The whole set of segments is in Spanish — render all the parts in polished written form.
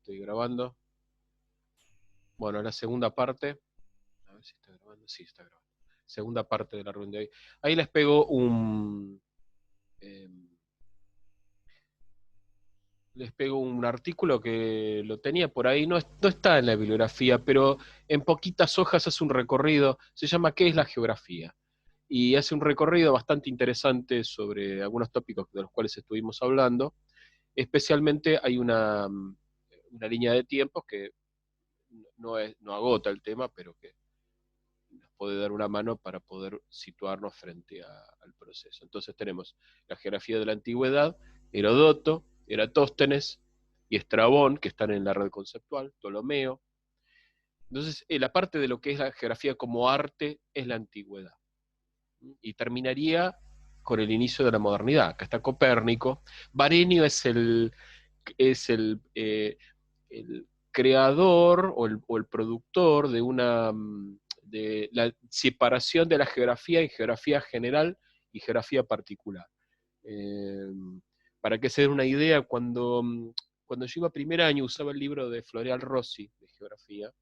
estoy grabando. Bueno, la segunda parte. A ver si está grabando. Sí, está grabando. Segunda parte de la reunión de hoy. Ahí les pego un artículo que lo tenía por ahí, no está en la bibliografía, pero en poquitas hojas hace un recorrido, se llama ¿Qué es la geografía? Y hace un recorrido bastante interesante sobre algunos tópicos de los cuales estuvimos hablando. Especialmente hay una línea de tiempos que no agota el tema, pero que nos puede dar una mano para poder situarnos frente al proceso. Entonces tenemos la geografía de la antigüedad, Herodoto, Eratóstenes y Estrabón, que están en la red conceptual, Ptolomeo. Entonces, la parte de lo que es la geografía como arte es la antigüedad. Y terminaría con el inicio de la modernidad. Acá está Copérnico. Varenio es el creador o el productor de la separación de la geografía en geografía general y geografía particular. Para que se den una idea, cuando yo iba a primer año usaba el libro de Floreal Rossi de geografía,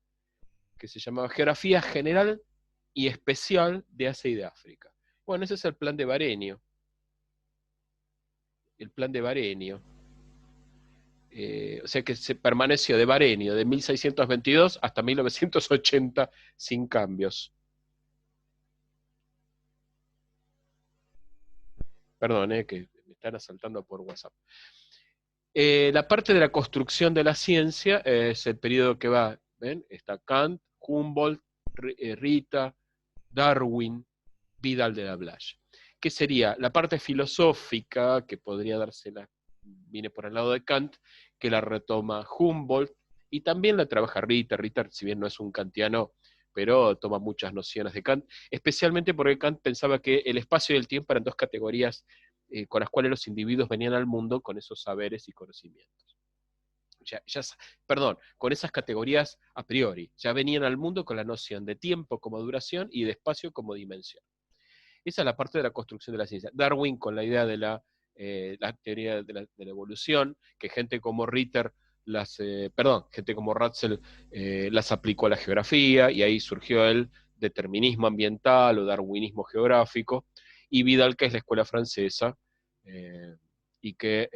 que se llamaba Geografía General y Especial de Asia y de África. Bueno, ese es el plan de Varenio. El plan de Varenio. O sea que se permaneció de Varenio de 1622 hasta 1980 sin cambios. Perdón, que me están asaltando por WhatsApp. La parte de la construcción de la ciencia es el periodo que va, ¿ven? Está Kant, Humboldt, Rita, Darwin, Vidal de la Blache. ¿Qué sería? La parte filosófica, que podría dársela, viene por el lado de Kant, que la retoma Humboldt, y también la trabaja Rita. Rita, si bien no es un kantiano, pero toma muchas nociones de Kant, especialmente porque Kant pensaba que el espacio y el tiempo eran dos categorías con las cuales los individuos venían al mundo con esos saberes y conocimientos. Con esas categorías a priori, ya venían al mundo con la noción de tiempo como duración y de espacio como dimensión. Esa es la parte de la construcción de la ciencia. Darwin con la idea de la teoría de la evolución, que gente como Ritter gente como Ratzel las aplicó a la geografía, y ahí surgió el determinismo ambiental o darwinismo geográfico, y Vidal, que es la escuela francesa, y que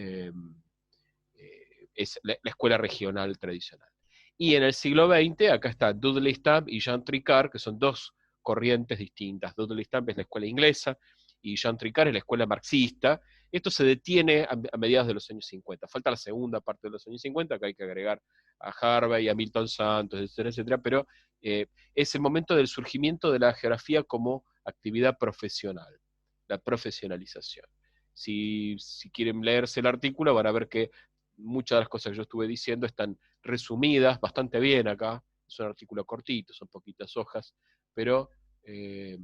es la escuela regional tradicional. Y en el siglo XX, acá está Dudley Stamp y Jean Tricard, que son dos corrientes distintas. Dudley Stamp es la escuela inglesa y Jean Tricard es la escuela marxista. Esto se detiene a mediados de los años 50. Falta la segunda parte de los años 50, que hay que agregar a Harvey, a Milton Santos, etcétera, etcétera, pero es el momento del surgimiento de la geografía como actividad profesional, la profesionalización. Si quieren leerse el artículo, van a ver que muchas de las cosas que yo estuve diciendo están resumidas bastante bien acá. Es un artículo cortito, son poquitas hojas, pero hay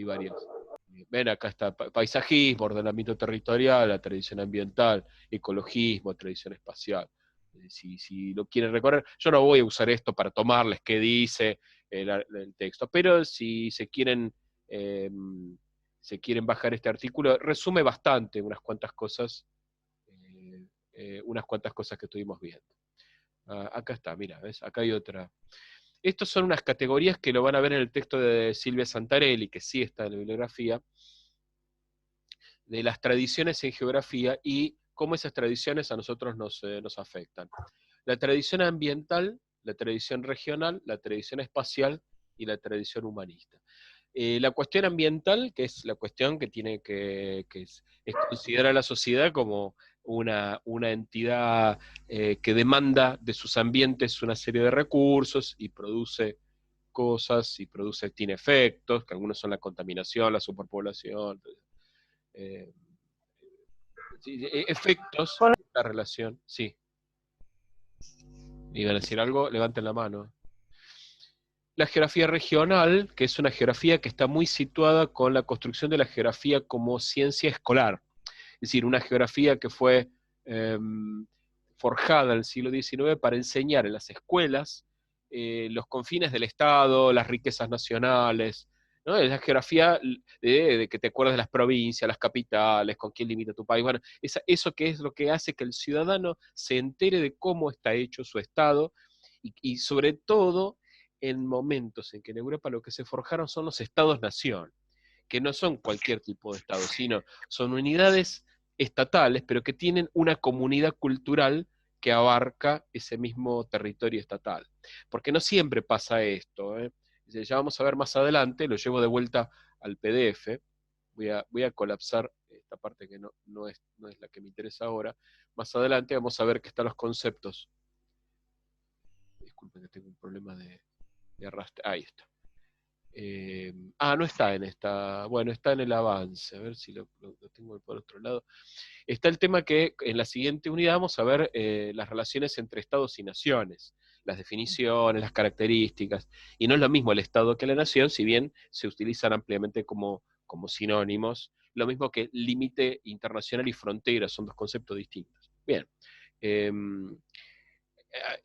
varias. Ven, acá está paisajismo, ordenamiento territorial, la tradición ambiental, ecologismo, tradición espacial. Si lo quieren recorrer, yo no voy a usar esto para tomarles qué dice el texto, pero si se quieren bajar este artículo, resume bastante unas cuantas cosas que estuvimos viendo. Acá está, mira, ¿ves? Acá hay otra. Estas son unas categorías que lo van a ver en el texto de Silvia Santarelli, que sí está en la bibliografía, de las tradiciones en geografía y cómo esas tradiciones a nosotros nos afectan. La tradición ambiental, la tradición regional, la tradición espacial y la tradición humanista. La cuestión ambiental, que es la cuestión que tiene es considerar a la sociedad como una entidad que demanda de sus ambientes una serie de recursos y produce cosas y tiene efectos, que algunos son la contaminación, la superpoblación, efectos de la relación. Sí. ¿Iban a decir algo? Levanten la mano. La geografía regional, que es una geografía que está muy situada con la construcción de la geografía como ciencia escolar. Es decir, una geografía que fue forjada en el siglo XIX para enseñar en las escuelas los confines del Estado, las riquezas nacionales, ¿no? Es la geografía de que te acuerdas de las provincias, las capitales, con quién limita tu país. Bueno, eso que es lo que hace que el ciudadano se entere de cómo está hecho su Estado y sobre todo en momentos en que en Europa lo que se forjaron son los Estados-nación, que no son cualquier tipo de Estado, sino son unidades estatales, pero que tienen una comunidad cultural que abarca ese mismo territorio estatal. Porque no siempre pasa esto, ¿eh? Ya vamos a ver más adelante, lo llevo de vuelta al PDF, voy a colapsar esta parte que no es la que me interesa ahora. Más adelante vamos a ver que están los conceptos. Disculpen que tengo un problema de arrastre. Ahí está. No está en esta, bueno, está en el avance, a ver si lo tengo por otro lado. Está el tema que en la siguiente unidad vamos a ver las relaciones entre estados y naciones, las definiciones, las características, y no es lo mismo el estado que la nación, si bien se utilizan ampliamente como sinónimos, lo mismo que límite internacional y frontera, son dos conceptos distintos. Bien.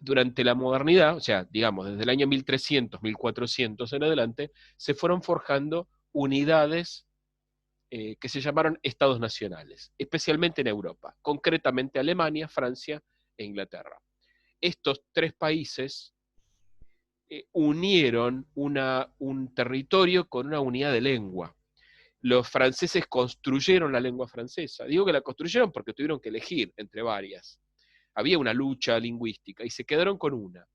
Durante la modernidad, o sea, digamos, desde el año 1300, 1400 en adelante, se fueron forjando unidades que se llamaron estados nacionales, especialmente en Europa, concretamente Alemania, Francia e Inglaterra. Estos tres países unieron un territorio con una unidad de lengua. Los franceses construyeron la lengua francesa. Digo que la construyeron porque tuvieron que elegir entre varias. Había una lucha lingüística y se quedaron con una.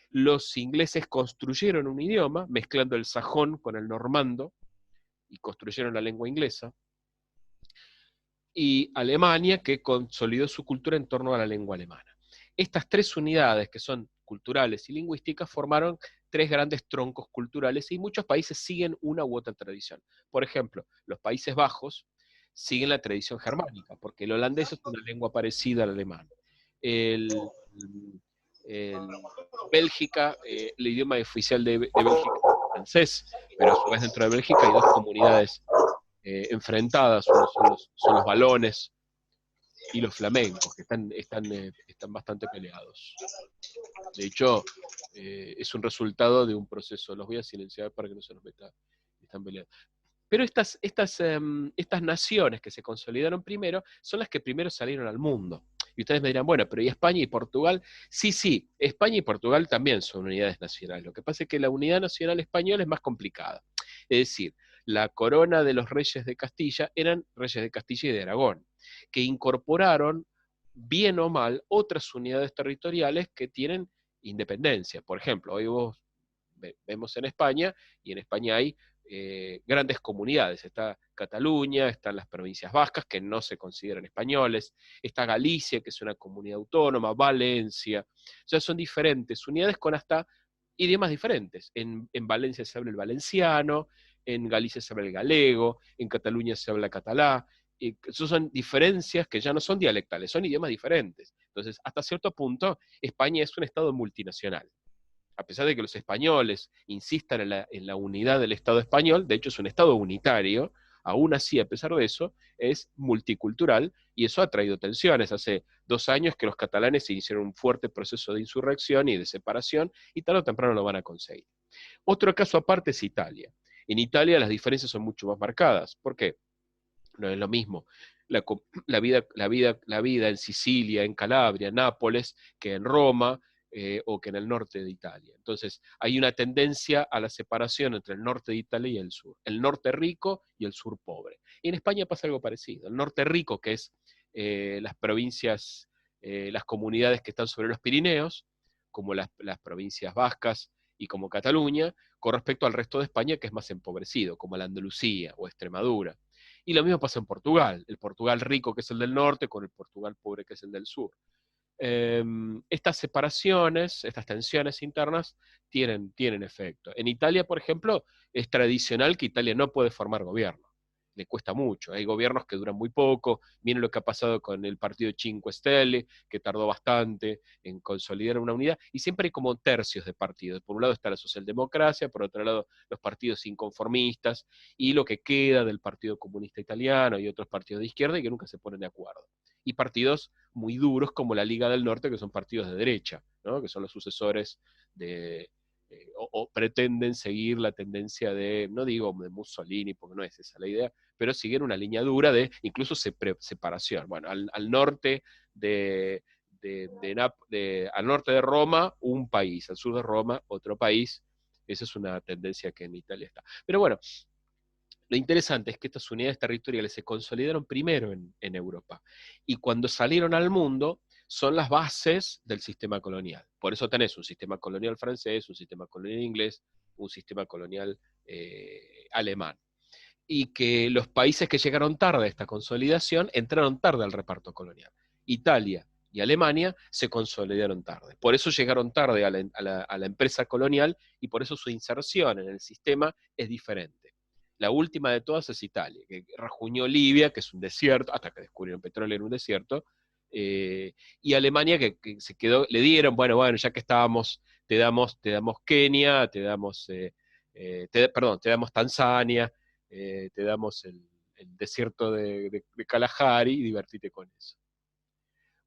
Los ingleses construyeron un idioma, mezclando el sajón con el normando, y construyeron la lengua inglesa, y Alemania, que consolidó su cultura en torno a la lengua alemana. Estas tres unidades, que son culturales y lingüísticas, formaron tres grandes troncos culturales y muchos países siguen una u otra tradición. Por ejemplo, los Países Bajos siguen la tradición germánica, porque el holandés es una lengua parecida al alemán. El, el Bélgica, el idioma oficial de Bélgica es el francés, pero a su vez dentro de Bélgica hay dos comunidades enfrentadas, uno son los balones y los flamencos, que están bastante peleados. De hecho, es un resultado de un proceso, los voy a silenciar para que no se nos meta, están peleados. Pero estas naciones que se consolidaron primero son las que primero salieron al mundo. Y ustedes me dirán, bueno, pero ¿y España y Portugal? Sí, sí, España y Portugal también son unidades nacionales. Lo que pasa es que la unidad nacional española es más complicada. Es decir, la corona de los reyes de Castilla eran reyes de Castilla y de Aragón, que incorporaron, bien o mal, otras unidades territoriales que tienen independencia. Por ejemplo, hoy vemos en España, y en España hay grandes comunidades. Está Cataluña, están las provincias vascas, que no se consideran españoles, está Galicia, que es una comunidad autónoma, Valencia. O sea, son diferentes unidades con hasta idiomas diferentes. En Valencia se habla el valenciano, en Galicia se habla el galego, en Cataluña se habla catalá. Esas son diferencias que ya no son dialectales, son idiomas diferentes. Entonces, hasta cierto punto, España es un estado multinacional. A pesar de que los españoles insistan en la unidad del Estado español, de hecho es un Estado unitario, aún así, a pesar de eso, es multicultural y eso ha traído tensiones. Hace 2 años que los catalanes iniciaron un fuerte proceso de insurrección y de separación y tarde o temprano lo van a conseguir. Otro caso aparte es Italia. En Italia las diferencias son mucho más marcadas. ¿Por qué? No es lo mismo la vida en Sicilia, en Calabria, en Nápoles, que en Roma, o que en el norte de Italia. Entonces, hay una tendencia a la separación entre el norte de Italia y el sur. El norte rico y el sur pobre. Y en España pasa algo parecido. El norte rico, que es las provincias, las comunidades que están sobre los Pirineos, como las provincias vascas y como Cataluña, con respecto al resto de España, que es más empobrecido, como la Andalucía o Extremadura. Y lo mismo pasa en Portugal, el Portugal rico que es el del norte con el Portugal pobre que es el del sur. Estas separaciones, estas tensiones internas tienen efecto. En Italia, por ejemplo, es tradicional que Italia no puede formar gobierno. Le cuesta mucho. Hay gobiernos que duran muy poco. Miren lo que ha pasado con el partido Cinque Stelle, que tardó bastante en consolidar una unidad. Y siempre hay como tercios de partidos. Por un lado está la socialdemocracia, por otro lado los partidos inconformistas y lo que queda del Partido Comunista Italiano y otros partidos de izquierda y que nunca se ponen de acuerdo. Y partidos muy duros como la Liga del Norte, que son partidos de derecha, ¿no? Que son los sucesores de, o pretenden seguir la tendencia de, no digo de Mussolini, porque no es esa la idea, pero siguen una línea dura de incluso separación. Bueno, al norte al norte de Roma, un país, al sur de Roma, otro país. Esa es una tendencia que en Italia está. Pero bueno, lo interesante es que estas unidades territoriales se consolidaron primero en Europa y cuando salieron al mundo son las bases del sistema colonial. Por eso tenés un sistema colonial francés, un sistema colonial inglés, un sistema colonial alemán. Y que los países que llegaron tarde a esta consolidación entraron tarde al reparto colonial. Italia y Alemania se consolidaron tarde. Por eso llegaron tarde a la empresa colonial y por eso su inserción en el sistema es diferente. La última de todas es Italia, que rajuñó Libia, que es un desierto, hasta que descubrieron petróleo en un desierto, y Alemania que se quedó, le dieron, bueno, ya que estábamos, te damos Kenia, te damos Tanzania, te damos el desierto de Kalahari y divertite con eso.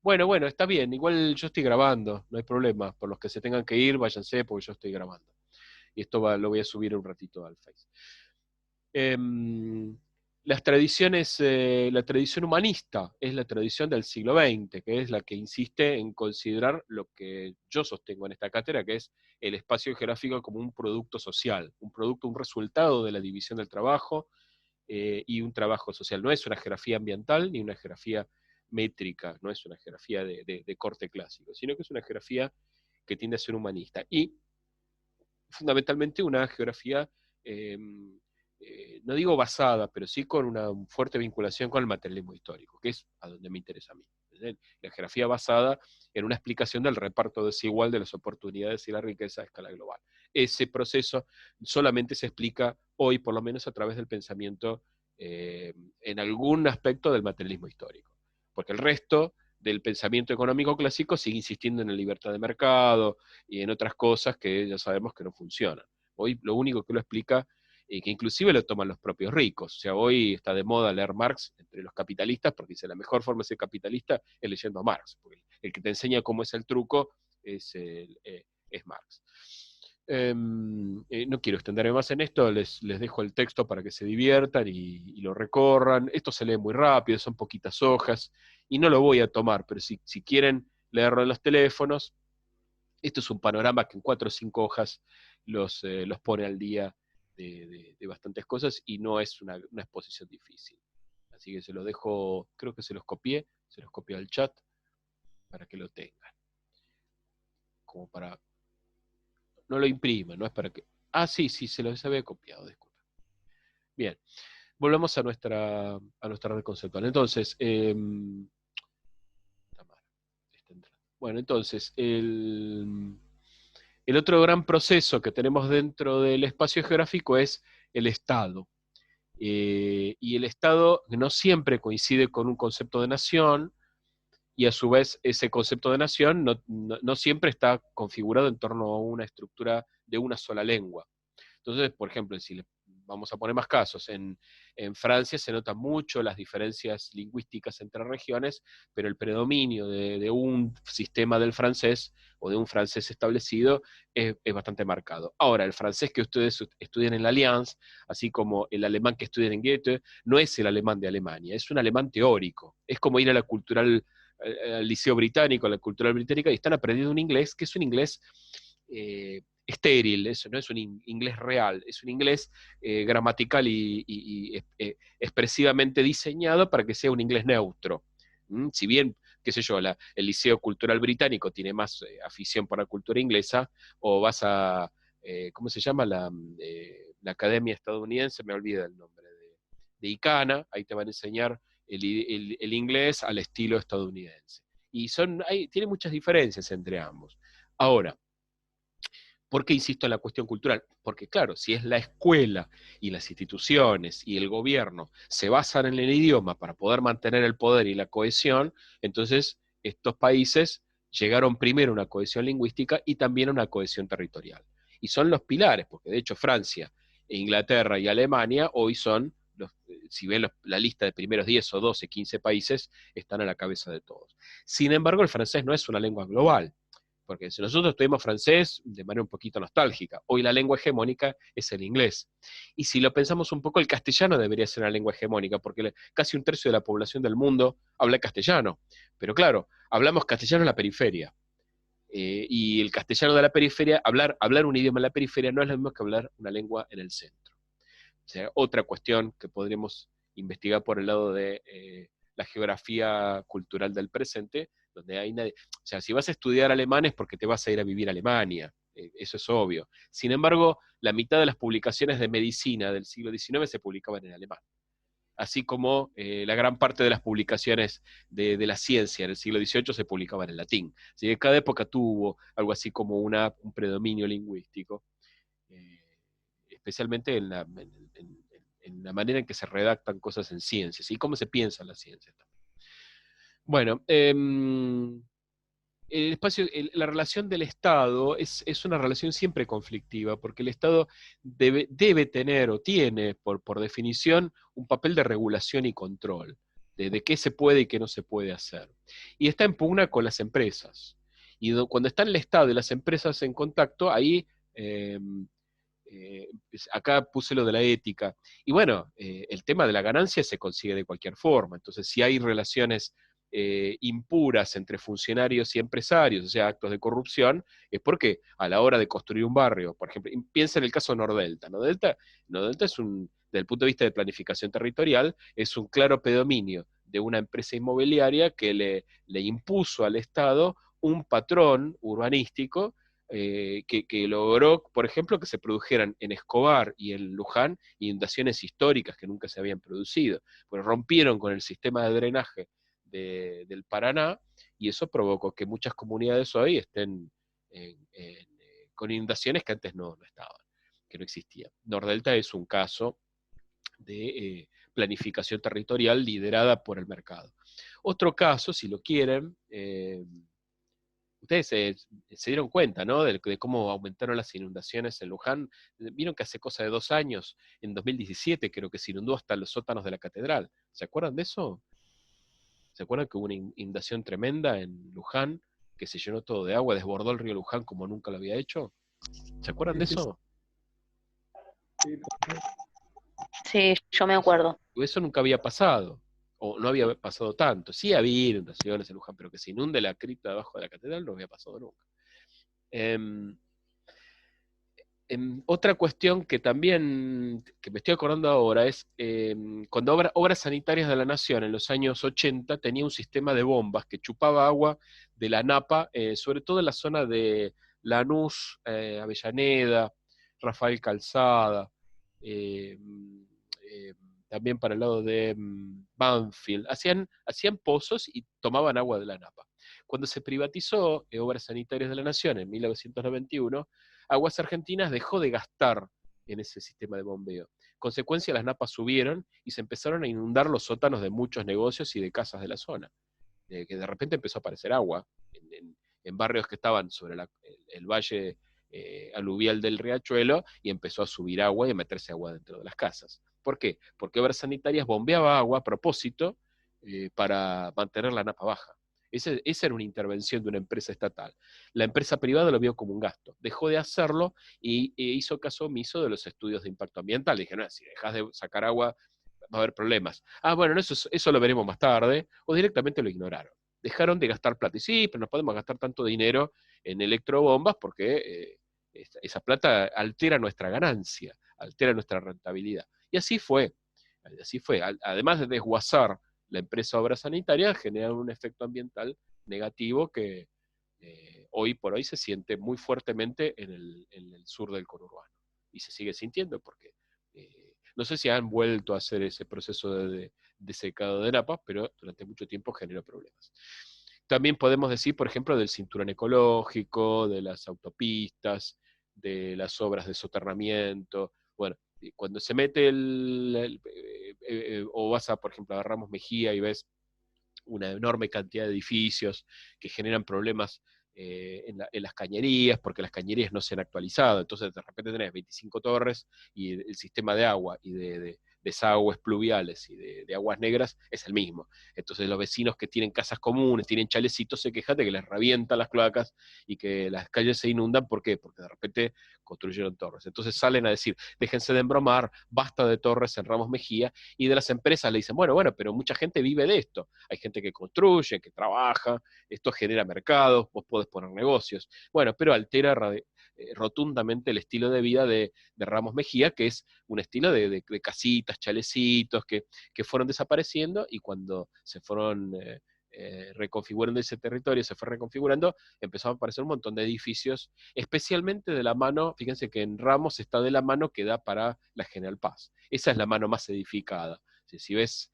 Bueno, está bien, igual yo estoy grabando, no hay problema, por los que se tengan que ir, váyanse porque yo estoy grabando. Y esto lo voy a subir un ratito al Face. Las tradiciones, la tradición humanista es la tradición del siglo XX, que es la que insiste en considerar lo que yo sostengo en esta cátedra, que es el espacio geográfico como un producto social, un resultado de la división del trabajo y un trabajo social. No es una geografía ambiental ni una geografía métrica, no es una geografía de corte clásico, sino que es una geografía que tiende a ser humanista. Y fundamentalmente una geografía eh, no digo basada, pero sí con una fuerte vinculación con el materialismo histórico, que es a donde me interesa a mí. La geografía basada en una explicación del reparto desigual de las oportunidades y la riqueza a escala global. Ese proceso solamente se explica hoy, por lo menos a través del pensamiento en algún aspecto del materialismo histórico, porque el resto del pensamiento económico clásico sigue insistiendo en la libertad de mercado y en otras cosas que ya sabemos que no funcionan. Hoy lo único que lo explica que inclusive lo toman los propios ricos. O sea, hoy está de moda leer Marx entre los capitalistas, porque dice la mejor forma de ser capitalista es leyendo a Marx, porque el que te enseña cómo es el truco es Marx. No quiero extenderme más en esto, les dejo el texto para que se diviertan y lo recorran. Esto se lee muy rápido, son poquitas hojas, y no lo voy a tomar, pero si quieren leerlo en los teléfonos, esto es un panorama que en 4 o 5 hojas los pone al día de bastantes cosas y no es una exposición difícil. Así que se los dejo, creo que se los copié al chat para que lo tengan. Como para... No lo impriman, no es para que... Ah, sí, se los había copiado, disculpen. Bien, volvamos a nuestra red conceptual. Entonces, bueno, entonces, el otro gran proceso que tenemos dentro del espacio geográfico es el Estado. Y el Estado no siempre coincide con un concepto de nación, y a su vez ese concepto de nación no siempre está configurado en torno a una estructura de una sola lengua. Entonces, por ejemplo, si vamos a poner más casos, en Francia se notan mucho las diferencias lingüísticas entre regiones, pero el predominio de un sistema del francés o de un francés establecido es bastante marcado. Ahora, el francés que ustedes estudian en la Allianz, así como el alemán que estudian en Goethe, no es el alemán de Alemania, es un alemán teórico. Es como ir a la cultural, al liceo británico, a la cultural británica, y están aprendiendo un inglés que es un inglés estéril, eso no es un inglés real, es un inglés gramatical y expresivamente diseñado para que sea un inglés neutro. Si bien, qué sé yo, el Liceo Cultural Británico tiene más afición por la cultura inglesa, o vas a, ¿cómo se llama? La Academia Estadounidense, me olvida el nombre, de ICANA, ahí te van a enseñar el inglés al estilo estadounidense. Y tiene muchas diferencias entre ambos. Ahora, ¿por qué insisto en la cuestión cultural? Porque claro, si es la escuela y las instituciones y el gobierno se basan en el idioma para poder mantener el poder y la cohesión, entonces estos países llegaron primero a una cohesión lingüística y también a una cohesión territorial. Y son los pilares, porque de hecho Francia, Inglaterra y Alemania hoy son, si ven la lista de primeros 10 o 12, 15 países, están a la cabeza de todos. Sin embargo, el francés no es una lengua global. Porque si nosotros estudiamos francés de manera un poquito nostálgica, hoy la lengua hegemónica es el inglés. Y si lo pensamos un poco, el castellano debería ser una lengua hegemónica, porque casi un tercio de la población del mundo habla castellano. Pero claro, hablamos castellano en la periferia. Y el castellano de la periferia, hablar un idioma en la periferia no es lo mismo que hablar una lengua en el centro. O sea, otra cuestión que podríamos investigar por el lado de la geografía cultural del presente, donde hay nadie. O sea, si vas a estudiar alemán es porque te vas a ir a vivir a Alemania, eso es obvio. Sin embargo, la mitad de las publicaciones de medicina del siglo XIX se publicaban en alemán, así como la gran parte de las publicaciones de la ciencia en el siglo XVIII se publicaban en latín. Así que cada época tuvo algo así como un predominio lingüístico, eh, especialmente en la manera en que se redactan cosas en ciencias y cómo se piensa en la ciencia también. Bueno, el espacio, la relación del Estado es una relación siempre conflictiva, porque el Estado debe tener o tiene, por definición, un papel de regulación y control, de qué se puede y qué no se puede hacer. Y está en pugna con las empresas. Y cuando están el Estado y las empresas en contacto, ahí, acá puse lo de la ética. Y bueno, el tema de la ganancia se consigue de cualquier forma. Entonces, si hay relaciones impuras entre funcionarios y empresarios, o sea, actos de corrupción, es porque a la hora de construir un barrio, por ejemplo, piensa en el caso de Nordelta. Nordelta es desde el punto de vista de planificación territorial, es un claro predominio de una empresa inmobiliaria que le impuso al Estado un patrón urbanístico que logró, por ejemplo, que se produjeran en Escobar y en Luján inundaciones históricas que nunca se habían producido, pues rompieron con el sistema de drenaje del Paraná, y eso provocó que muchas comunidades hoy estén con inundaciones que antes no estaban, que no existían. Nordelta es un caso de planificación territorial liderada por el mercado. Otro caso, si lo quieren, ustedes se dieron cuenta, ¿no? De cómo aumentaron las inundaciones en Luján. Vieron que hace cosa de 2 años, en 2017, creo que se inundó hasta los sótanos de la catedral. ¿Se acuerdan de eso? ¿Se acuerdan que hubo una inundación tremenda en Luján, que se llenó todo de agua, desbordó el río Luján como nunca lo había hecho? ¿Se acuerdan de Sí, sí, eso? sí. Sí, yo me acuerdo. Eso nunca había pasado, o no había pasado tanto. Sí había inundaciones en Luján, pero que se inunde la cripta debajo de la catedral no había pasado nunca. Em, Otra cuestión que también, que me estoy acordando ahora, es cuando Obras Sanitarias de la Nación en los años 80 tenía un sistema de bombas que chupaba agua de la napa, sobre todo en la zona de Lanús, Avellaneda, Rafael Calzada, eh, eh, también para el lado de Banfield. Hacían pozos y tomaban agua de la napa. Cuando se privatizó Obras Sanitarias de la Nación en 1991, Aguas Argentinas dejó de gastar en ese sistema de bombeo. Consecuencia, las napas subieron y se empezaron a inundar los sótanos de muchos negocios y de casas de la zona. Que de repente empezó a aparecer agua en barrios que estaban sobre el valle aluvial del Riachuelo, y empezó a subir agua y a meterse agua dentro de las casas. ¿Por qué? Porque Obras Sanitarias bombeaba agua a propósito para mantener la napa baja. Esa era una intervención de una empresa estatal. La empresa privada lo vio como un gasto, dejó de hacerlo e hizo caso omiso de los estudios de impacto ambiental. Dije, no, si dejas de sacar agua va a haber problemas. Ah, bueno, eso lo veremos más tarde, o directamente lo ignoraron. Dejaron de gastar plata. Y sí, pero no podemos gastar tanto dinero en electrobombas porque esa plata altera nuestra ganancia, altera nuestra rentabilidad. Y así fue. Así fue. Además de desguazar la empresa Obras Sanitarias, genera un efecto ambiental negativo que hoy por hoy se siente muy fuertemente en el sur del conurbano. Y se sigue sintiendo porque no sé si han vuelto a hacer ese proceso de secado de napas, pero durante mucho tiempo generó problemas. También podemos decir, por ejemplo, del cinturón ecológico, de las autopistas, de las obras de soterramiento. Bueno, cuando se mete o vas a, por ejemplo, a Ramos Mejía y ves una enorme cantidad de edificios que generan problemas en las cañerías, porque las cañerías no se han actualizado. Entonces, de repente tenés 25 torres y el sistema de agua y de desagües pluviales y de aguas negras es el mismo. Entonces los vecinos que tienen casas comunes, tienen chalecitos, se quejan de que les revientan las cloacas y que las calles se inundan. ¿Por qué? Porque de repente construyeron torres. Entonces salen a decir, déjense de embromar, basta de torres en Ramos Mejía, y de las empresas le dicen, bueno, pero mucha gente vive de esto. Hay gente que construye, que trabaja, esto genera mercados, vos podés poner negocios. Bueno, pero altera rotundamente el estilo de vida de Ramos Mejía, que es un estilo de casitas, chalecitos, que fueron desapareciendo, y cuando se fueron reconfigurando ese territorio, se fue reconfigurando, empezaron a aparecer un montón de edificios, especialmente de la mano. Fíjense que en Ramos está de la mano que da para la General Paz. Esa es la mano más edificada. Si ves,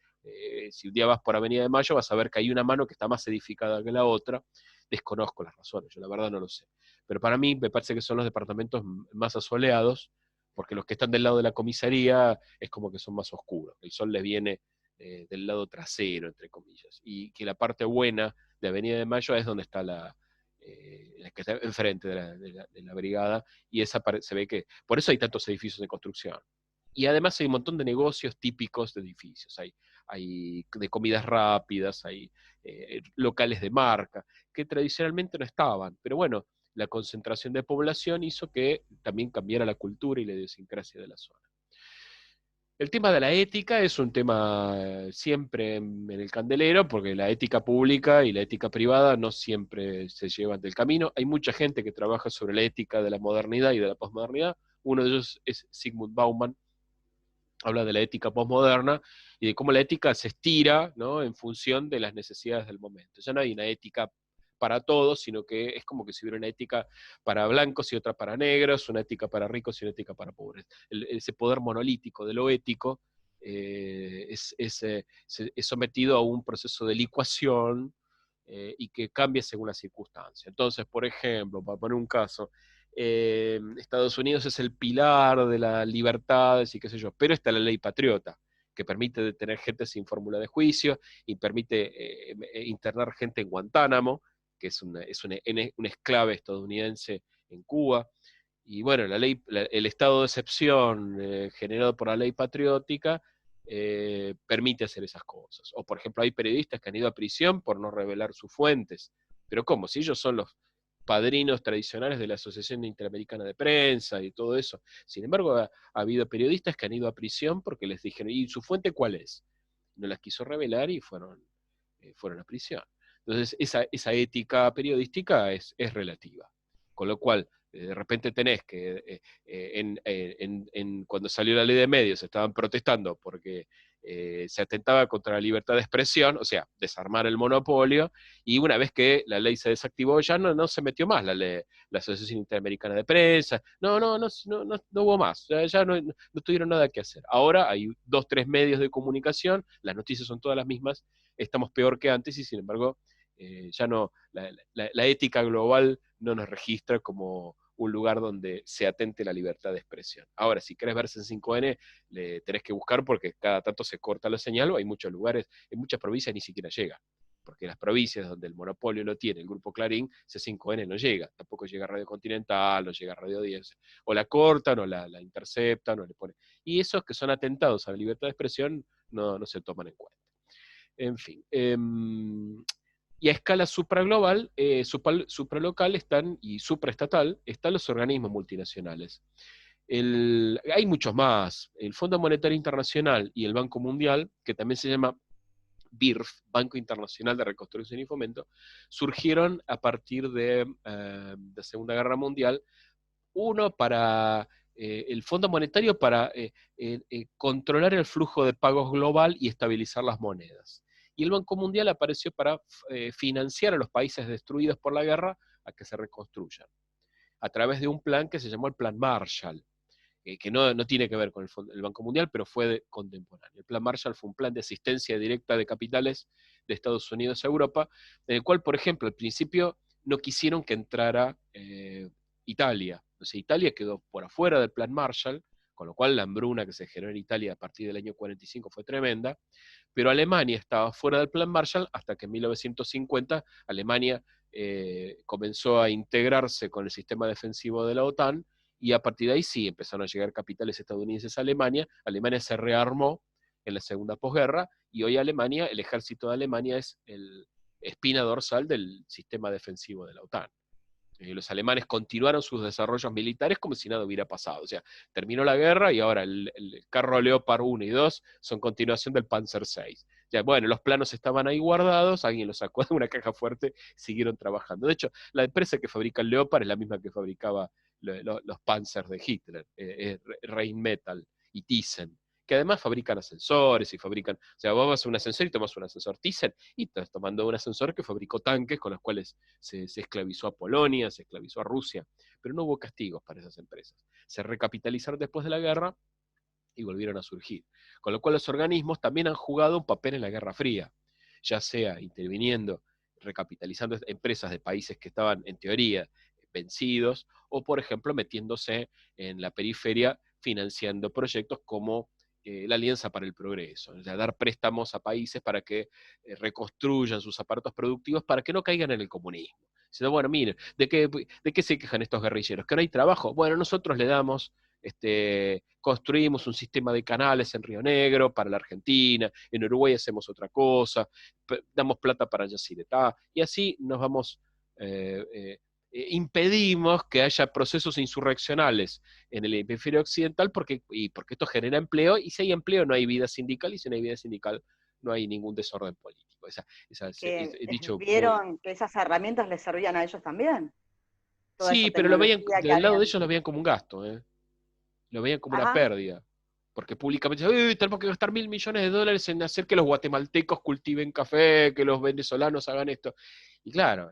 si un día vas por Avenida de Mayo, vas a ver que hay una mano que está más edificada que la otra. Desconozco las razones, yo la verdad no lo sé. Pero para mí me parece que son los departamentos más asoleados, porque los que están del lado de la comisaría es como que son más oscuros. El sol les viene del lado trasero, entre comillas. Y que la parte buena de Avenida de Mayo es donde está la que está enfrente de la brigada, y esa se ve que, por eso hay tantos edificios de construcción. Y además hay un montón de negocios típicos de edificios. Hay de comidas rápidas, hay locales de marca, que tradicionalmente no estaban. Pero bueno, la concentración de población hizo que también cambiara la cultura y la idiosincrasia de la zona. El tema de la ética es un tema siempre en el candelero, porque la ética pública y la ética privada no siempre se llevan del camino. Hay mucha gente que trabaja sobre la ética de la modernidad y de la posmodernidad. Uno de ellos es Zygmunt Bauman. Habla de la ética posmoderna y de cómo la ética se estira, ¿no?, en función de las necesidades del momento. Ya no hay una ética para todos, sino que es como que si hubiera una ética para blancos y otra para negros, una ética para ricos y una ética para pobres. Ese poder monolítico de lo ético es sometido a un proceso de licuación y que cambia según las circunstancias. Entonces, por ejemplo, para poner un caso, Estados Unidos es el pilar de las libertades y qué sé yo, pero está la ley patriota, que permite detener gente sin fórmula de juicio y permite internar gente en Guantánamo, que es un esclave estadounidense en Cuba. Y bueno, el estado de excepción generado por la ley patriótica permite hacer esas cosas. O por ejemplo, hay periodistas que han ido a prisión por no revelar sus fuentes. Pero ¿cómo? Si ellos son los padrinos tradicionales de la Asociación Interamericana de Prensa y todo eso. Sin embargo, ha habido periodistas que han ido a prisión porque les dijeron, ¿y su fuente cuál es? No las quiso revelar y fueron a prisión. Entonces, esa ética periodística es relativa. Con lo cual, de repente tenés que, cuando salió la ley de medios, estaban protestando porque se atentaba contra la libertad de expresión, o sea, desarmar el monopolio, y una vez que la ley se desactivó, ya no se metió más la Asociación Interamericana de Prensa, no hubo más, ya no tuvieron nada que hacer. Ahora hay 2, 3 medios de comunicación, las noticias son todas las mismas, estamos peor que antes, y sin embargo, ya no, la ética global no nos registra como un lugar donde se atente la libertad de expresión. Ahora, si querés verse en 5N, le tenés que buscar porque cada tanto se corta la señal, o hay muchos lugares, en muchas provincias ni siquiera llega, porque las provincias donde el monopolio lo tiene el Grupo Clarín, C5N no llega, tampoco llega Radio Continental, no llega Radio 10, o la cortan, o la interceptan, o le ponen. Y esos que son atentados a la libertad de expresión no se toman en cuenta. En fin. Y a escala supraglobal, supralocal y supraestatal están los organismos multinacionales. Hay muchos más. El Fondo Monetario Internacional y el Banco Mundial, que también se llama BIRF, Banco Internacional de Reconstrucción y Fomento, surgieron a partir de la Segunda Guerra Mundial. Uno para el Fondo Monetario para controlar el flujo de pagos global y estabilizar las monedas. Y el Banco Mundial apareció para financiar a los países destruidos por la guerra a que se reconstruyan, a través de un plan que se llamó el Plan Marshall, que no tiene que ver con el Banco Mundial, pero fue contemporáneo. El Plan Marshall fue un plan de asistencia directa de capitales de Estados Unidos a Europa, en el cual, por ejemplo, al principio no quisieron que entrara Italia. O sea, Italia quedó por afuera del Plan Marshall, con lo cual la hambruna que se generó en Italia a partir del año 45 fue tremenda, pero Alemania estaba fuera del Plan Marshall hasta que en 1950 Alemania comenzó a integrarse con el sistema defensivo de la OTAN, y a partir de ahí sí empezaron a llegar capitales estadounidenses a Alemania. Alemania se rearmó en la segunda posguerra, y hoy Alemania, el ejército de Alemania es el espina dorsal del sistema defensivo de la OTAN. Los alemanes continuaron sus desarrollos militares como si nada hubiera pasado. O sea, terminó la guerra y ahora el carro Leopard 1 y 2 son continuación del Panzer 6. Ya, bueno, los planos estaban ahí guardados, alguien los sacó de una caja fuerte, siguieron trabajando. De hecho, la empresa que fabrica el Leopard es la misma que fabricaba los Panzers de Hitler, Rheinmetall y Thyssen, que además fabrican ascensores y fabrican, o sea, vos vas a un ascensor y tomas un ascensor Thyssen, y estás tomando un ascensor que fabricó tanques con los cuales se esclavizó a Polonia, se esclavizó a Rusia, pero no hubo castigos para esas empresas. Se recapitalizaron después de la guerra y volvieron a surgir. Con lo cual los organismos también han jugado un papel en la Guerra Fría, ya sea interviniendo, recapitalizando empresas de países que estaban en teoría vencidos, o por ejemplo metiéndose en la periferia financiando proyectos como la Alianza para el Progreso, o sea, dar préstamos a países para que reconstruyan sus aparatos productivos para que no caigan en el comunismo. Diciendo, bueno, miren, ¿de qué se quejan estos guerrilleros? ¿Que no hay trabajo? Bueno, nosotros le damos, construimos un sistema de canales en Río Negro para la Argentina, en Uruguay hacemos otra cosa, damos plata para Yacyretá, y así nos vamos, impedimos que haya procesos insurreccionales en el hemisferio occidental porque esto genera empleo, y si hay empleo no hay vida sindical, y si no hay vida sindical no hay ningún desorden político. Que He dicho muy... vieron que esas herramientas les servían a ellos también. Toda esa Sí, pero lo veían, tecnología que del lado de habían. ellos lo veían como un gasto, lo veían como una Ajá. pérdida, porque públicamente decían, tenemos que gastar $1.000 millones en hacer que los guatemaltecos cultiven café, que los venezolanos hagan esto. Y claro,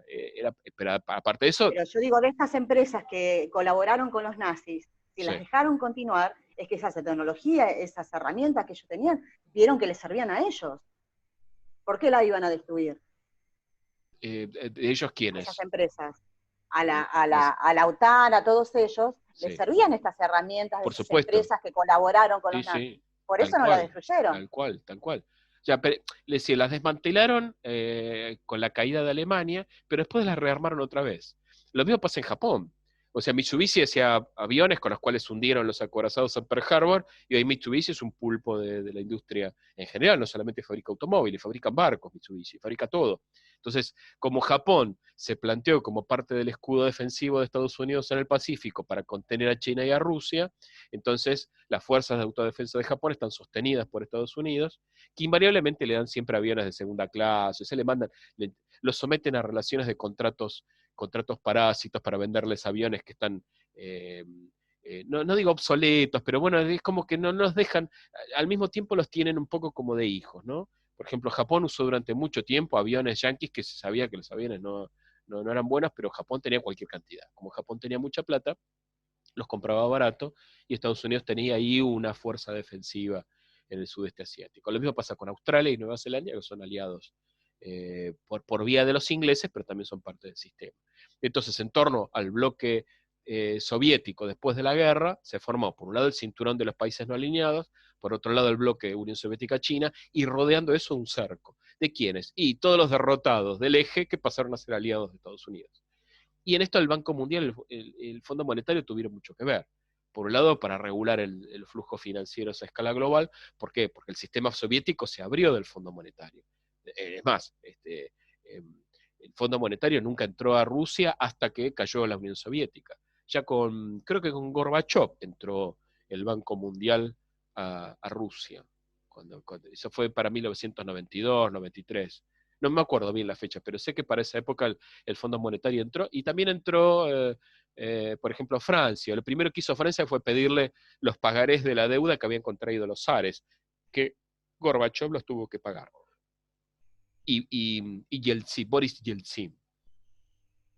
pero aparte de eso, Pero yo digo, de estas empresas que colaboraron con los nazis, si las sí. dejaron continuar, es que esa tecnología, esas herramientas que ellos tenían, vieron que les servían a ellos. ¿Por qué la iban a destruir? ¿Ellos A esas quiénes? empresas, a la, a Las, la, a la OTAN, a todos ellos, les sí, servían estas herramientas de por esas supuesto. empresas que colaboraron con Sí, los nazis. sí, Por tal eso no la cual, destruyeron. tal cual, tal cual. O sea, les decía, las desmantelaron con la caída de Alemania, pero después las rearmaron otra vez. Lo mismo pasa en Japón. O sea, Mitsubishi hacía aviones con los cuales hundieron los acorazados en Pearl Harbor, y hoy Mitsubishi es un pulpo de la industria en general, no solamente fabrica automóviles, fabrica barcos Mitsubishi, fabrica todo. Entonces, como Japón se planteó como parte del escudo defensivo de Estados Unidos en el Pacífico para contener a China y a Rusia, entonces las fuerzas de autodefensa de Japón están sostenidas por Estados Unidos, que invariablemente le dan siempre aviones de segunda clase, se le mandan, los someten a relaciones de contratos parásitos para venderles aviones que están, no digo obsoletos, pero bueno, es como que no nos dejan, al mismo tiempo los tienen un poco como de hijos, ¿no? Por ejemplo, Japón usó durante mucho tiempo aviones yanquis que se sabía que los aviones no eran buenos, pero Japón tenía cualquier cantidad. Como Japón tenía mucha plata, los compraba barato, y Estados Unidos tenía ahí una fuerza defensiva en el sudeste asiático. Lo mismo pasa con Australia y Nueva Zelanda, que son aliados por vía de los ingleses, pero también son parte del sistema. Entonces, en torno al bloque soviético después de la guerra, se formó por un lado el cinturón de los países no alineados, por otro lado el bloque Unión Soviética-China, y rodeando eso un cerco. ¿De quiénes? Y todos los derrotados del eje que pasaron a ser aliados de Estados Unidos. Y en esto el Banco Mundial, el Fondo Monetario tuvieron mucho que ver. Por un lado, para regular el flujo financiero a esa escala global. ¿Por qué? Porque el sistema soviético se abrió del Fondo Monetario. Es más, el Fondo Monetario nunca entró a Rusia hasta que cayó la Unión Soviética. Ya creo que con Gorbachev entró el Banco Mundial a Rusia. Eso fue para 1992, 93. No me acuerdo bien la fecha, pero sé que para esa época el Fondo Monetario entró, y también entró, por ejemplo, Francia. Lo primero que hizo Francia fue pedirle los pagarés de la deuda que habían contraído los zares, que Gorbachev los tuvo que pagar. Y Yeltsin, Boris Yeltsin.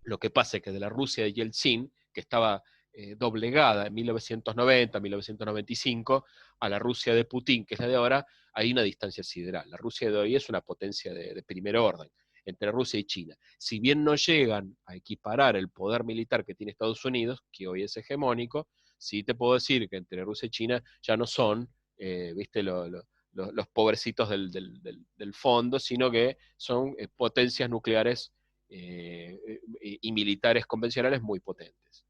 Lo que pasa es que de la Rusia de Yeltsin, que estaba doblegada en 1990, 1995, a la Rusia de Putin, que es la de ahora, hay una distancia sideral. La Rusia de hoy es una potencia de primer orden entre Rusia y China. Si bien no llegan a equiparar el poder militar que tiene Estados Unidos, que hoy es hegemónico, sí te puedo decir que entre Rusia y China ya no son, viste, los pobrecitos del fondo, sino que son potencias nucleares y militares convencionales muy potentes.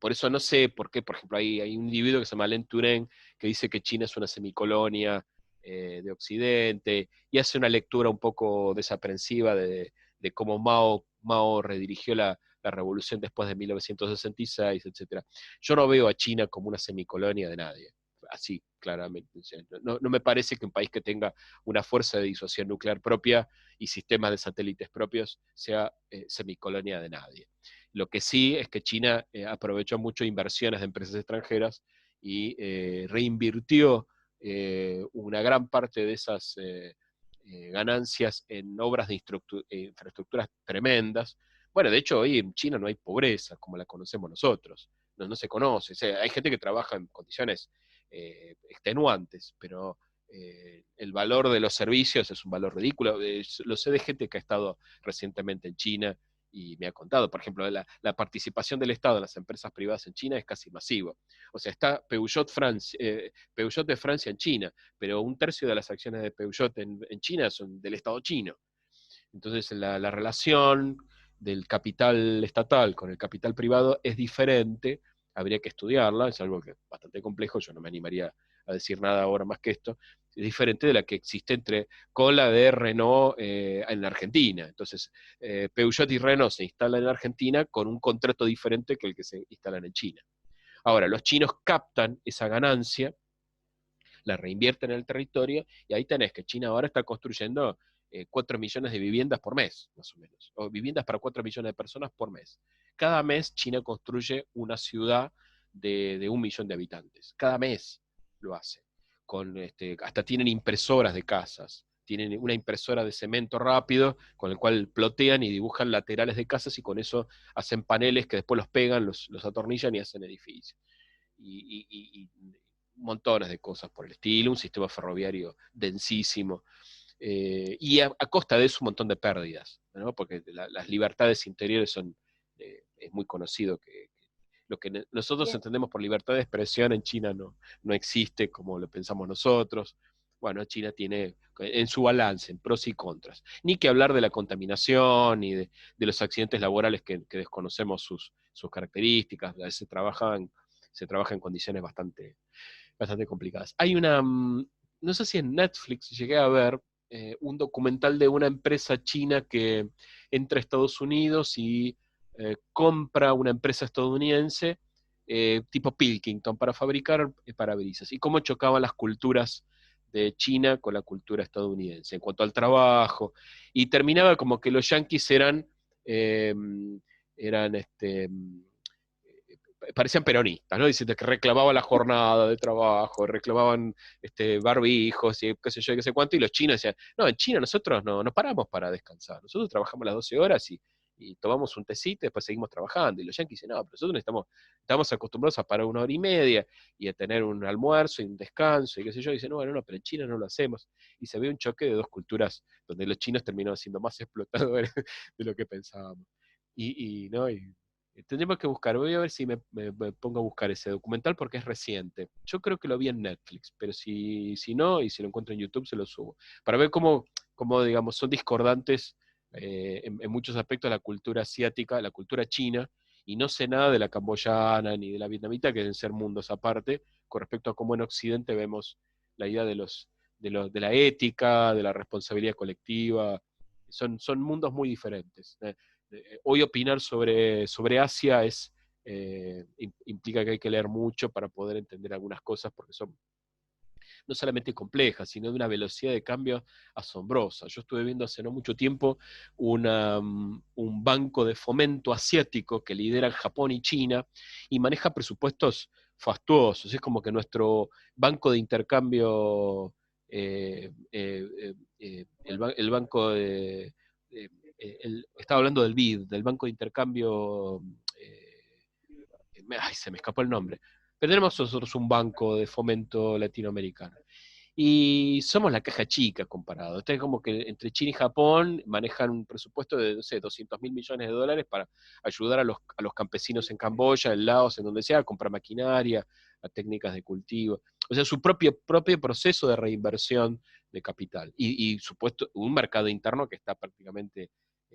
Por eso no sé por qué, por ejemplo, hay un individuo que se llama Alain Touraine que dice que China es una semicolonia de Occidente, y hace una lectura un poco desaprensiva de cómo Mao redirigió la revolución después de 1966, etc. Yo no veo a China como una semicolonia de nadie, así claramente. O sea, no me parece que un país que tenga una fuerza de disuasión nuclear propia y sistemas de satélites propios sea semicolonia de nadie. Lo que sí es que China aprovechó mucho inversiones de empresas extranjeras y reinvirtió una gran parte de esas ganancias en obras de infraestructuras tremendas. Bueno, de hecho, hoy en China no hay pobreza como la conocemos nosotros. No se conoce. O sea, hay gente que trabaja en condiciones extenuantes, pero el valor de los servicios es un valor ridículo. Lo sé de gente que ha estado recientemente en China y me ha contado, por ejemplo, la participación del Estado en las empresas privadas en China es casi masiva. O sea, está Peugeot de Francia en China, pero un tercio de las acciones de Peugeot en China son del Estado chino. Entonces la relación del capital estatal con el capital privado es diferente, habría que estudiarla, es algo que es bastante complejo, yo no me animaría a decir nada ahora más que esto, es diferente de la que existe con la de Renault en la Argentina. Entonces, Peugeot y Renault se instalan en Argentina con un contrato diferente que el que se instalan en China. Ahora, los chinos captan esa ganancia, la reinvierten en el territorio, y ahí tenés que China ahora está construyendo 4 millones de viviendas por mes, más o menos, o viviendas para 4 millones de personas por mes. Cada mes China construye una ciudad de 1 millón de habitantes. Cada mes lo hace. Hasta tienen impresoras de casas. Tienen una impresora de cemento rápido con el cual plotean y dibujan laterales de casas y con eso hacen paneles que después los pegan, los atornillan y hacen edificios. Y montones de cosas por el estilo, un sistema ferroviario densísimo, y a costa de eso un montón de pérdidas, ¿no? Porque las libertades interiores son, es muy conocido que lo que nosotros Bien. entendemos por libertad de expresión en China no existe como lo pensamos nosotros. Bueno, China tiene en su balance, en pros y contras. Ni que hablar de la contaminación y de los accidentes laborales que desconocemos sus características. A veces se trabaja en condiciones bastante complicadas. Hay no sé si en Netflix llegué a ver un documental de una empresa china que entra a Estados Unidos y compra una empresa estadounidense tipo Pilkington para fabricar parabrisas, y cómo chocaban las culturas de China con la cultura estadounidense en cuanto al trabajo, y terminaba como que los yanquis eh, eran parecían peronistas, ¿no? Diciendo que reclamaban la jornada de trabajo, reclamaban barbijos y qué sé yo, qué sé cuánto, y los chinos decían, no, en China nosotros no paramos para descansar, nosotros trabajamos las 12 horas y tomamos un tecito y después seguimos trabajando, y los yanquis dicen, no, pero nosotros estamos acostumbrados a parar 1 hora y media y a tener un almuerzo y un descanso y qué sé yo, y dicen, no, pero en China no lo hacemos, y se ve un choque de dos culturas donde los chinos terminaron siendo más explotadores de lo que pensábamos. ¿No? Tendríamos que buscar, voy a ver si me pongo a buscar ese documental porque es reciente. Yo creo que lo vi en Netflix, pero si no, y si lo encuentro en YouTube, se lo subo. Para ver cómo digamos, son discordantes en muchos aspectos la cultura asiática, la cultura china, y no sé nada de la camboyana ni de la vietnamita, que deben ser mundos aparte, con respecto a cómo en Occidente vemos la idea de la ética, de la responsabilidad colectiva. Son mundos muy diferentes. Hoy opinar sobre Asia implica que hay que leer mucho para poder entender algunas cosas, porque son no solamente complejas, sino de una velocidad de cambio asombrosa. Yo estuve viendo hace no mucho tiempo un banco de fomento asiático que lideran Japón y China y maneja presupuestos fastuosos. Es como que nuestro banco de intercambio, el banco estaba hablando del BID, del Banco de Intercambio, se me escapó el nombre, pero tenemos nosotros un banco de fomento latinoamericano. Y somos la caja chica comparado. Entonces, como que entre China y Japón manejan un presupuesto de, no sé, 200.000 millones de dólares para ayudar a los campesinos en Camboya, en Laos, en donde sea, a comprar maquinaria, a técnicas de cultivo. O sea, su propio proceso de reinversión de capital. Y supuesto, un mercado interno que está prácticamente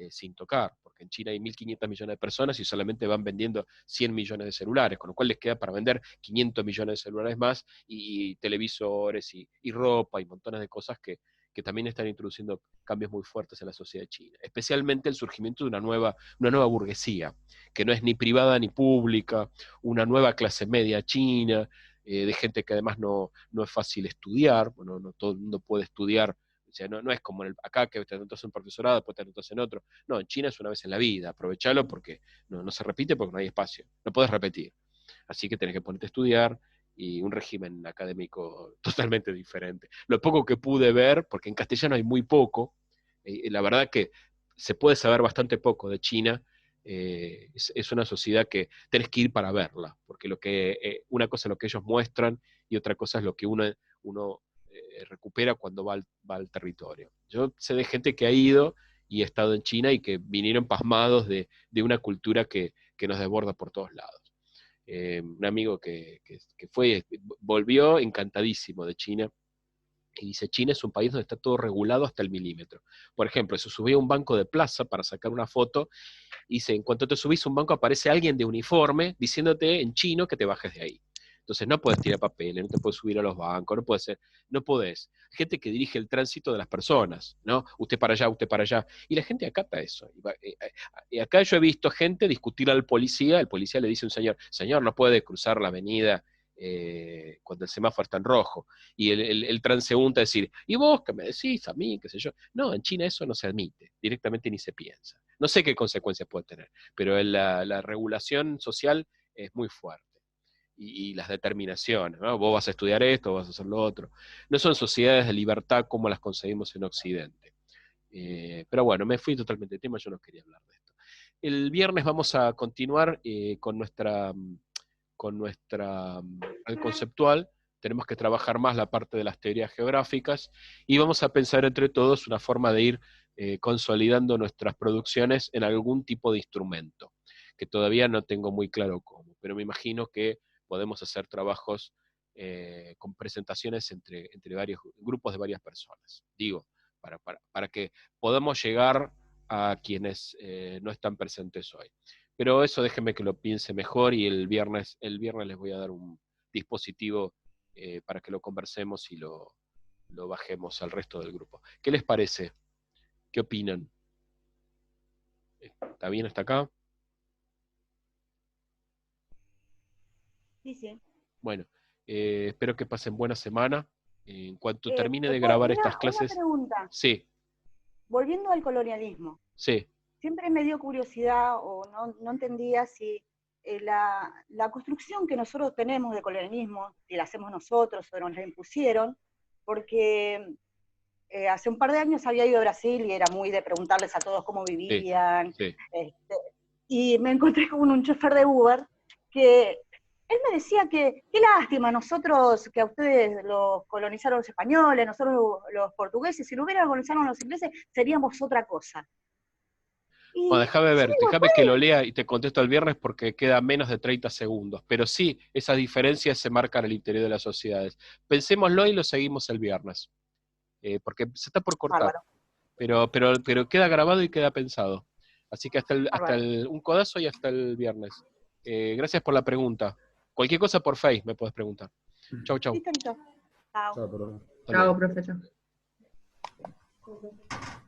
sin tocar, porque en China hay 1.500 millones de personas y solamente van vendiendo 100 millones de celulares, con lo cual les queda para vender 500 millones de celulares más, y televisores, y ropa, y montones de cosas que también están introduciendo cambios muy fuertes en la sociedad china, especialmente el surgimiento de una nueva burguesía, que no es ni privada ni pública, una nueva clase media china, de gente que además no es fácil estudiar, bueno, no todo el mundo puede estudiar. O sea, no es como acá que te anotas en un profesorado, después te anotas en otro. No, en China es una vez en la vida, aprovechalo porque no se repite porque no hay espacio, no puedes repetir. Así que tenés que ponerte a estudiar, y un régimen académico totalmente diferente. Lo poco que pude ver, porque en castellano hay muy poco, la verdad que se puede saber bastante poco de China. Es una sociedad que tenés que ir para verla, porque una cosa es lo que ellos muestran y otra cosa es lo que uno recupera cuando va al territorio. Yo sé de gente que ha ido y ha estado en China y que vinieron pasmados de una cultura que nos desborda por todos lados. Un amigo que volvió encantadísimo de China, y dice, China es un país donde está todo regulado hasta el milímetro. Por ejemplo, se subía a un banco de plaza para sacar una foto, y dice, en cuanto te subís a un banco aparece alguien de uniforme diciéndote en chino que te bajes de ahí. Entonces no puedes tirar papeles, no te puedes subir a los bancos, no podés. Gente que dirige el tránsito de las personas, ¿no? Usted para allá, usted para allá. Y la gente acata eso. Y acá yo he visto gente discutir al policía, el policía le dice a un señor, no puede cruzar la avenida cuando el semáforo está en rojo. Y el transeúnte decir, ¿y vos qué me decís a mí? ¿Qué sé yo? No, en China eso no se admite, directamente ni se piensa. No sé qué consecuencias puede tener, pero la regulación social es muy fuerte. Y las determinaciones, ¿no? Vos vas a estudiar esto, vos vas a hacer lo otro. No son sociedades de libertad como las concebimos en Occidente. Pero bueno, me fui totalmente de tema, yo no quería hablar de esto. El viernes vamos a continuar con nuestra al conceptual. Tenemos que trabajar más la parte de las teorías geográficas, y vamos a pensar entre todos una forma de ir consolidando nuestras producciones en algún tipo de instrumento, que todavía no tengo muy claro cómo, pero me imagino que podemos hacer trabajos con presentaciones entre varios grupos de varias personas. Digo, para que podamos llegar a quienes no están presentes hoy. Pero eso déjenme que lo piense mejor, y el viernes les voy a dar un dispositivo para que lo conversemos y lo bajemos al resto del grupo. ¿Qué les parece? ¿Qué opinan? ¿Está bien hasta acá? Sí. Bueno, espero que pasen buena semana. En cuanto termine de grabar una estas clases... pregunta. Sí, Volviendo al colonialismo. sí. Siempre me dio curiosidad, o no entendía si la construcción que nosotros tenemos de colonialismo, si la hacemos nosotros o nos la impusieron, porque hace un par de años había ido a Brasil y era muy de preguntarles a todos cómo vivían, Sí. Y me encontré con un chofer de Uber que él me decía que qué lástima, nosotros, que a ustedes los colonizaron los españoles, nosotros los portugueses, si lo hubieran colonizado los ingleses, seríamos otra cosa. Bueno, Y déjame yo ver, digo, déjame que lo lea y te contesto el viernes porque queda menos de 30 segundos. Pero sí, esas diferencias se marcan al interior de las sociedades. Pensémoslo y lo seguimos el viernes, porque se está por cortar. bárbaro. Pero queda grabado y queda pensado. Así que hasta Bárbaro. un codazo y hasta el viernes. Gracias por la pregunta. Cualquier cosa por Face me puedes preguntar. Chau, chau. Listo. Chao. Chao, perdón. Hasta luego. Chao, profe. Chao.